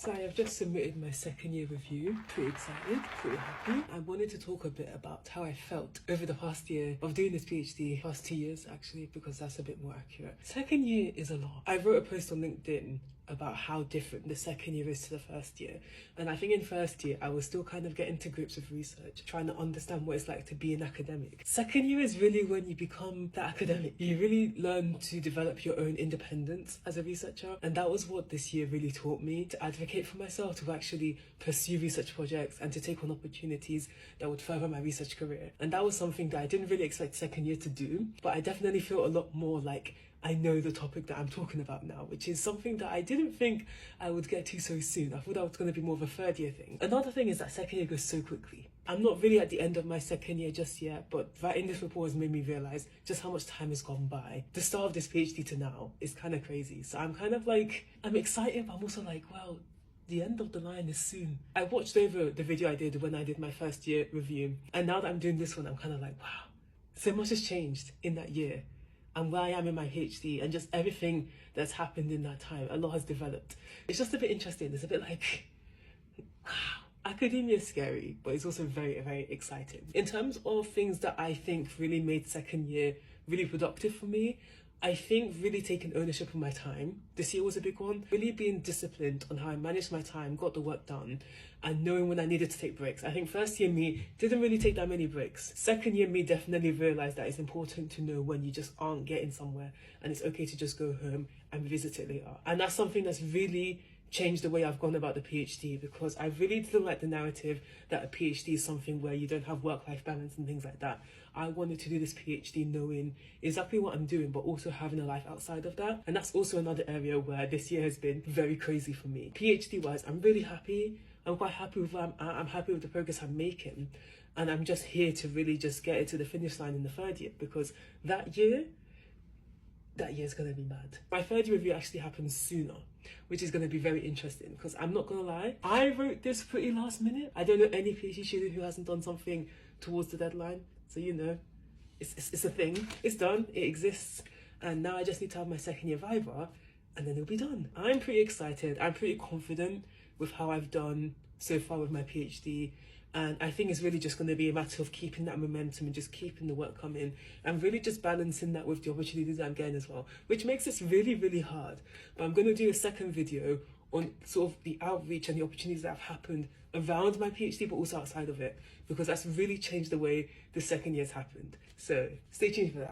So I've just submitted my second year review. Pretty excited, pretty happy. I wanted to talk a bit about how I felt over the past year of doing this PhD, past 2 years actually, because that's a bit more accurate. Second year is a lot. I wrote a post on LinkedIn about how different the second year is to the first year. And I think in first year, I was still kind of getting to grips with research, trying to understand what it's like to be an academic. Second year is really when you become the academic. You really learn to develop your own independence as a researcher. And that was what this year really taught me, to advocate for myself, to actually pursue research projects and to take on opportunities that would further my research career. And that was something that I didn't really expect second year to do, but I definitely feel a lot more like I know the topic that I'm talking about now, which is something that I didn't think I would get to so soon. I thought that was going to be more of a third year thing. Another thing is that second year goes so quickly. I'm not really at the end of my second year just yet, but writing this report has made me realise just how much time has gone by. The start of this PhD to now is kind of crazy. So I'm kind of like, I'm excited, but I'm also like, well, the end of the line is soon. I watched over the video I did when I did my first year review, and now that I'm doing this one, I'm kind of like, wow, so much has changed in that year. And where I am in my PhD and just everything that's happened in that time, a lot has developed. It's just a bit interesting. It's a bit like, wow, academia is scary, but it's also very, very exciting. In terms of things that I think really made second year really productive for me, I think really taking ownership of my time. This year was a big one. Really being disciplined on how I managed my time, got the work done, and knowing when I needed to take breaks. I think first year me didn't really take that many breaks. Second year me definitely realised that it's important to know when you just aren't getting somewhere and it's okay to just go home and visit it later. And that's something that's really changed the way I've gone about the PhD, because I really didn't like the narrative that a PhD is something where you don't have work-life balance and things like that. I wanted to do this PhD knowing exactly what I'm doing, but also having a life outside of that. And that's also another area where this year has been very crazy for me. PhD-wise, I'm really happy. I'm quite happy with where I'm at. I'm happy with the progress I'm making. And I'm just here to really just get it to the finish line in the third year, because that year's gonna be mad. My third year review actually happens sooner, which is gonna be very interesting, because I'm not gonna lie, I wrote this pretty last minute. I don't know any PhD student who hasn't done something towards the deadline. So, you know, it's a thing, it's done, it exists. And now I just need to have my second year viva and then it'll be done. I'm pretty excited. I'm pretty confident with how I've done so far with my PhD. And I think it's really just going to be a matter of keeping that momentum and just keeping the work coming and really just balancing that with the opportunities I'm getting as well, which makes this really, really hard. But I'm going to do a second video on sort of the outreach and the opportunities that have happened around my PhD, but also outside of it, because that's really changed the way the second year's happened. So stay tuned for that.